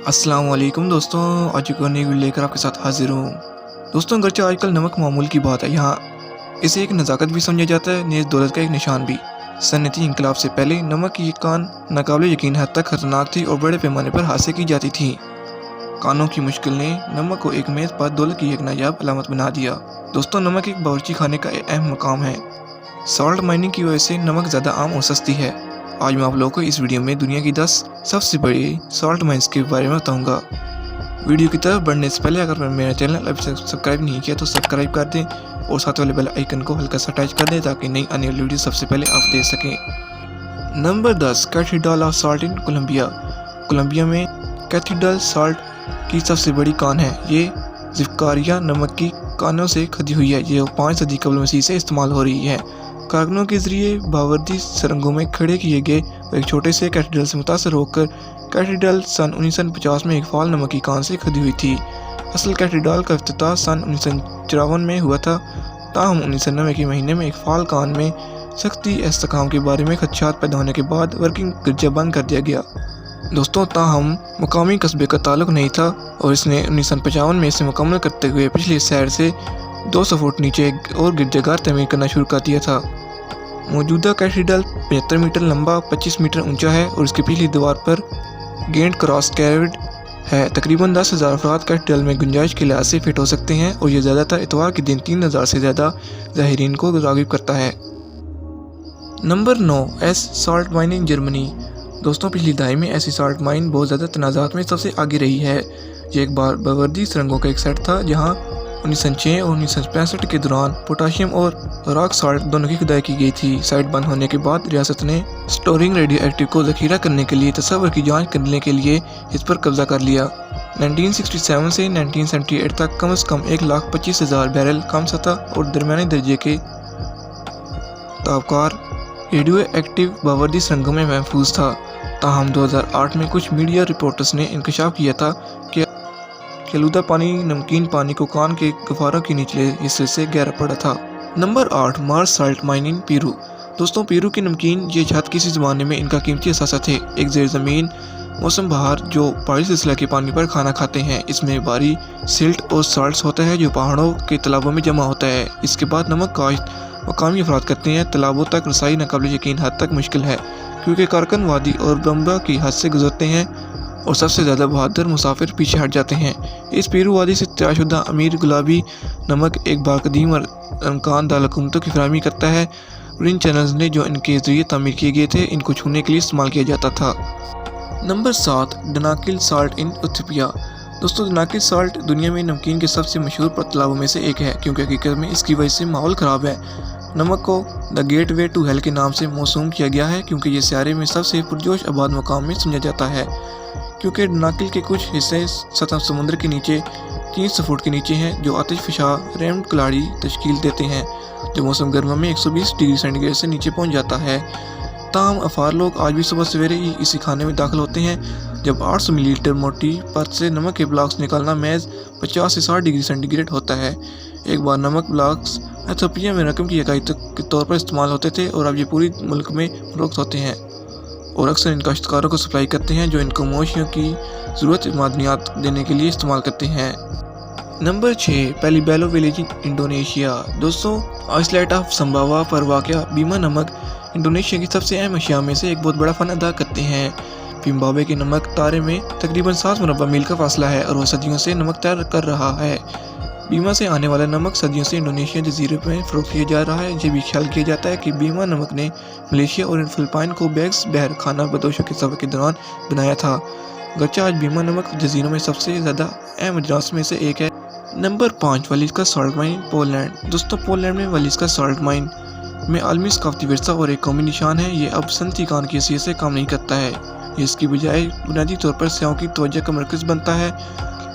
अस्सलाम वालेकुम दोस्तों, आज एक और नई वीडियो लेकर आपके साथ हाजिर हूँ। दोस्तों, अगरचे आजकल नमक मामूल की बात है, यहाँ इसे एक नज़ाकत भी समझा जाता है, नेज़ दौलत का एक निशान भी। सनअती इंकलाब से पहले नमक की कान नाकाबिले यकीन हद तक खतरनाक थी और बड़े पैमाने पर हासिल की जाती थी। कानों की मुश्किल ने नमक को एक मेज़ पर दौलत की एक नायाब अलामत बना दिया। दोस्तों, नमक एक बावर्ची खाने का एक अहम मकाम है। सॉल्ट माइनिंग की वजह से नमक ज़्यादा आम और सस्ती है। आज मैं आप लोगों को इस वीडियो में दुनिया की 10 सबसे बड़ी सॉल्ट माइंस के बारे में बताऊंगा। वीडियो की तरफ बढ़ने से पहले अगर मेरा चैनल अभी तक सब्सक्राइब नहीं किया तो सब्सक्राइब कर दें और साथ वाले बेल आइकन को हल्का सा टच कर दें ताकि नई आने वाली वीडियो सबसे पहले आप देख सकें। Number 10, cathedral of salt in Colombia. Colombia में कैथेड्रल सॉल्ट की सबसे बड़ी कान है। ये ज़िफ़्कारिया नमक की कानों से खदी हुई है। ये 5 सदी कबल मसीह से इस्तेमाल हो रही है। कारकुनों के जरिए बावर्दी सुरंगों में खड़े किए गए और एक छोटे से कैथेड्रल से मुतासर होकर कैथेड्रल सन 1950 में एक फाल नमक की कान से खदी हुई थी। असल कैथेड्रल का इफ्तिताह सन 1954 में हुआ था। ताहम 1990 के महीने में एक फाल कान में सख्ती इस्तेहकाम के बारे में खदशात पैदा होने के बाद वर्किंग गिरजा बंद कर दिया गया। दोस्तों, ताहम मुकामी कस्बे का ताल्लुक नहीं था और इसने 1955 में इसे मुकम्मल करते हुए पिछले शहर से 200 फुट नीचे एक और गिरजाघर तमीर करना शुरू कर दिया था। मौजूदा कैथेड्रल 75 मीटर लंबा, 25 मीटर ऊंचा है और इसकी पिछली दीवार पर गेंट क्रॉस कैरेड है। तकरीबन 10,000 अफराद कैथेड्रल में गुंजाइश के लिहाज से फिट हो सकते हैं और यह ज़्यादातर इतवार के दिन 3,000 से ज़्यादा ज़ाहिरीन को राग़िब करता है। Number 9, S salt mining Germany. दोस्तों, पिछली दहाई में ऐसी सॉल्ट माइन बहुत ज़्यादा तनाज़ात में सबसे आगे रही है। ये एक बार बावर्दी सुरंगों का एक सेट था जहाँ 1906 और 1965 के दौरान पोटाशियम और रॉक सॉल्ट दोनों की खुदाई की गई थी। साइट बंद होने के बाद रियासत ने स्टोरिंग रेडियो एक्टिव को ज़खीरा करने के लिए तस्वर की जांच करने के लिए इस पर कब्जा कर लिया। 1967 से 1978 तक कम से कम 1,25,000 बैरल कम सतह और दरमियाने दर्जे के ताबकार रेडियो एक्टिव बावर्दी सुरंगों में महफूज था। ताहम 2008 में कुछ मीडिया रिपोर्टर्स ने इंकशाफ किया था कि आलूदा पानी नमकीन पानी को कान के गफारों के निचले हिस्से से गहरा पड़ा था। नंबर 8, मार्स सॉल्ट माइन इन पेरू। दोस्तों, पेरू की नमकीन ये छत किसी ज़माने में इनका कीमती असासा थे। एक ज़ेर ज़मीन मौसम बहार जो पहाड़ी सिलसिला के पानी पर खाना खाते हैं। इसमें बारी सिल्ट और साल्ट्स होता है जो पहाड़ों के तालाबों में जमा होता है। इसके बाद नमक काश्त मकामी अफराद करते हैं। तालाबों तक रसाई नाकाबिले यकीन हद तक मुश्किल है क्योंकि कारकन वादी और बम्बा की हद से गुजरते हैं और सबसे ज़्यादा बहादुर मुसाफिर पीछे हट जाते हैं। इस पेरू वादी से तैयारशुदा अमीर गुलाबी नमक एक बार कदीम और अमकान दाल हुकूमतों की फरहमी करता है और इन चैनल्स ने जो इनके जरिए तामीर किए गए थे इनको छूने के लिए इस्तेमाल किया जाता था। Number 7, Danakil salt in Ethiopia. दोस्तों, डनाकिल सॉल्ट दुनिया में नमकीन के सबसे मशहूर तालाबों में से एक है क्योंकि हकीकत में इसकी वजह से माहौल ख़राब है। नमक को the gateway to hell के नाम से मौसूम किया गया है क्योंकि ये सियारे में सबसे पुरजोश आबाद मकाम में समझा जाता है। क्योंकि डनाकिल के कुछ हिस्से सतह समुद्र के नीचे 300 फुट के नीचे हैं जो आतिश फिशा रेमड कलाड़ी तश्कील देते हैं जो मौसम गर्मा में 120 डिग्री सेंटीग्रेड से नीचे पहुंच जाता है। ताहम अफार लोग आज भी सुबह सवेरे ही इसी खाने में दाखिल होते हैं जब 800 मिलीलीटर मोटी परत से नमक के ब्लॉक्स निकालना महज 50 से 60 डिग्री सेंटीग्रेड होता है। एक बार नमक ब्लॉक्स इथियोपिया में रकम की इकाई के तौर पर इस्तेमाल होते थे और अब ये पूरी मुल्क में फरोख्त होते हैं और अक्सर इन काश्तकारों को सप्लाई करते हैं जो इनको मवेशियों की ज़रूरत मादनियात देने के लिए इस्तेमाल करते हैं। Number 6, Pelibelo village in Indonesia. दोस्तों, आइसलैंड ऑफ संभावा पर वाक़या बीमा नमक इंडोनेशिया की सबसे अहम अशिया में से एक बहुत बड़ा फ़न अदा करते हैं। जिम्बाब्वे के नमक तारे में तकरीबन 7 मुरब्बा मील का फासला है और वह सदियों से नमक तैयार कर रहा है। बीमा से आने वाला नमक सदियों से इंडोनेशिया जजीरे में फ़रोख्त किया जा रहा है। यह भी ख्याल किया जाता है कि बीमा नमक ने मलेशिया और फिलिपाइन को बैग्स बहर खाना बदोशों के सफ़र के दौरान बनाया था। गरचा आज बीमा नमक जजीरों में सबसे ज़्यादा अहम अजनास में से एक है। Number 5, Wieliczka salt mine Poland. दोस्तों, पोलैंड में वालिस्का सॉल्ट माइन में आलमी सकाफती विरसा और एक कौमी निशान है। ये अब सनती कान की हैसियत से काम नहीं करता है। ये इसकी बजाय बुनियादी तौर पर सयाहों की तवज्जो का मरकज़ बनता है।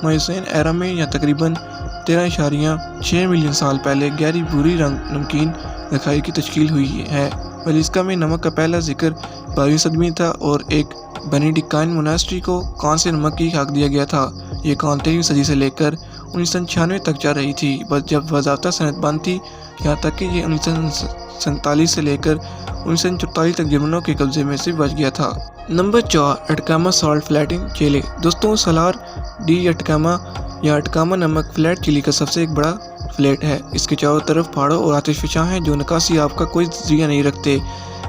मायूसेन एरा में या तकरीबन 13.6 मिलियन साल पहले गहरी भूरी रंग नमकीन ज़खायर की तश्कील हुई है। वालिस्का में नमक का पहला जिक्र 12वीं सदी में था और एक बेनेडिक्टाइन मोनास्ट्री को कान से नमक की हक दिया गया था। ये कान 13वीं सदी से लेकर 1996 तक चल रही थी, बस जब वज़ाफ़ता सनत बंद थी, यहाँ तक कि ये 1947 से लेकर 1944 तक जर्मनों के कब्जे में से बच गया था। Number 4 Atacama salt flat in Chile. दोस्तों सलार डी अटकामा या अटकामा नमक फ्लैट चिली का सबसे एक बड़ा फ्लैट है। इसके चारों तरफ पहाड़ों और आतिशफशां हैं जो नक्काशी आप का कोई जरिया नहीं रखते।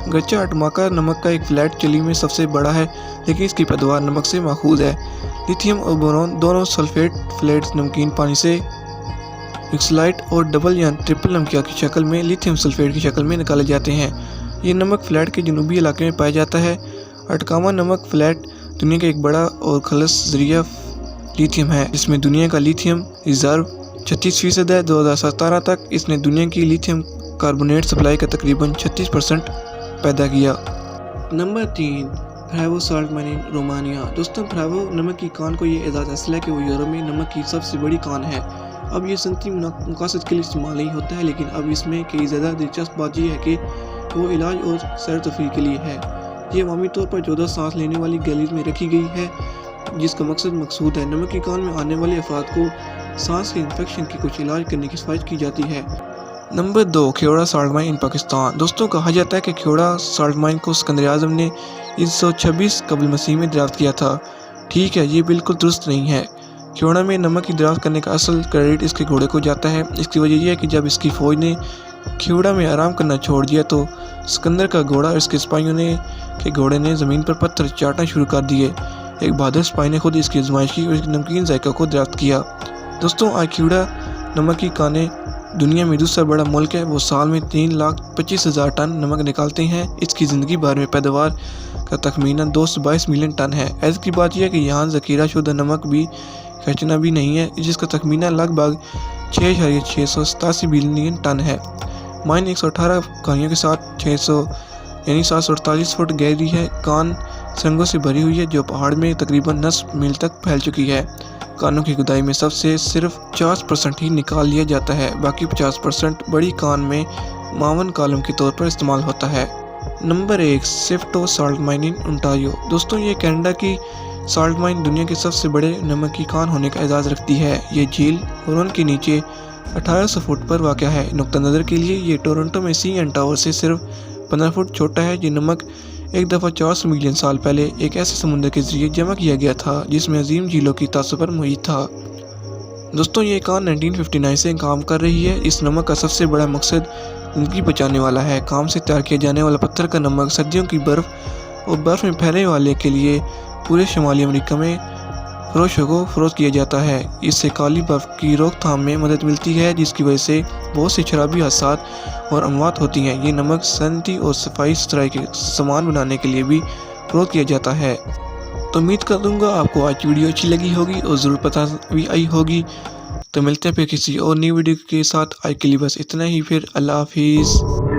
गच्चा अटकामा नमक का एक फ्लैट चिली में सबसे बड़ा है, लेकिन इसकी पैदावार नमक से माखूज है। लिथियम और बोरॉन दोनों सल्फेट फ्लैट्स नमकीन पानी से एक्सलाइट और डबल या ट्रिपल नमकिया की शक्ल में लिथियम सल्फेट की शक्ल में निकाले जाते हैं। ये नमक फ्लैट के जनूबी इलाके में पाया जाता है। अटकामा नमक फ्लैट दुनिया का एक बड़ा और खलस जरिया लिथियम है, जिसमें दुनिया का लिथियम रिजर्व 36% है। 2017 तक इसने दुनिया की लिथियम कार्बोनेट सप्लाई का तकरीबन 36% पैदा किया। Number 3 Fravo salt mine in Romania. दोस्तों फ्रावो नमक की कान को ये एजाज़ हासिल है कि वो यूरोप में नमक की सबसे बड़ी कान है। अब ये सनती मकासद के लिए इस्तेमाल नहीं होता है, लेकिन अब इसमें कई ज़्यादा दिलचस्प बात यह है कि वो इलाज और सैर तफरीह के लिए है। ये अवामी तौर पर 14 सांस लेने वाली गैलरी में रखी गई है, जिसका मकसूद है नमक की कान में आने वाले अफराद को सांस के इन्फेक्शन की कुछ इलाज करने की सिफारिश की जाती है। Number 2 Khewra salt mine in Pakistan. दोस्तों कहा जाता है कि ख्योड़ा सॉल्ट माइन को सिकंदर आज़म ने 326 कबल मसीह में दरियाफ्त किया था। ठीक है, ये बिल्कुल दुरुस्त नहीं है। ख्योड़ा में नमक की दरियाफ्त करने का असल क्रेडिट इसके घोड़े को जाता है। इसकी वजह यह है कि जब इसकी फ़ौज ने ख्योड़ा में आराम करना छोड़ दिया तो सिकंदर का घोड़ा और इसके सिपाहियों के घोड़े ने ज़मीन पर पत्थर चाटना शुरू कर दिए। एक बहादुर सिपाही ने खुद इसकी आजमाइश की और इसके नमकीन जायका को दरियाफ्त किया। दोस्तों आज ख्योड़ा नमक की कानें दुनिया में दूसरा बड़ा मुल्क है। वो साल में 3,25,000 टन नमक निकालते हैं। इसकी ज़िंदगी भर में पैदावार का तखमीना 222 मिलियन टन है। ऐसी की बात यह है कि यहाँ ज़ख़ीरा शुदा नमक भी खर्चना भी नहीं है, जिसका तखमीना लगभग 6,687 बिलियन टन है। माइन 118 खानियों के साथ 600 यानी 748 फुट गहरी है। कान सुरंगों से भरी हुई है जो पहाड़ में तकरीबन 10 मील तक फैल चुकी है। कानों की खुदाई में सबसे सिर्फ 50% ही निकाल लिया जाता है, बाकी 50% बड़ी कान में मावन कॉलम के तौर पर इस्तेमाल होता है। Number 1 Sifto salt mine in Ontario. दोस्तों ये कनाडा की सॉल्ट माइन दुनिया के सबसे बड़े नमक की कान होने का एजाज़ रखती है। ये झील हुरॉन के नीचे 1800 फुट पर वाक़या है। नुक्ता नज़र के लिए ये टोरंटो में CN टावर से सिर्फ 15 फुट छोटा है। ये नमक एक दफ़ा 400 मिलियन साल पहले एक ऐसे समुद्र के जरिए जमा किया गया था जिसमें अजीम झीलों की तासुर मुहित था। दोस्तों ये कान 1959 से काम कर रही है। इस नमक का सबसे बड़ा मकसद ज़िंदगी बचाने वाला है। काम से तैयार किया जाने वाला पत्थर का नमक सर्दियों की बर्फ़ और बर्फ़ में फैलने वाले के लिए पूरे शुमाली अमेरिका में फ़रोशों को फ़रोख्त किया जाता है। इससे काली बर्फ़ की रोकथाम में मदद मिलती है, जिसकी वजह से बहुत से शराबी हादसात और अमवात होती हैं। ये नमक सनती और सफाई सुथराई के सामान बनाने के लिए भी फ़रोख्त किया जाता है। तो उम्मीद करूँगा आपको आज की वीडियो अच्छी लगी होगी और ज़रूर पता भी आई होगी। तो मिलते हैं फिर किसी और नई वीडियो के साथ। आज के लिए बस इतना ही। फिर अल्लाह हाफिज़।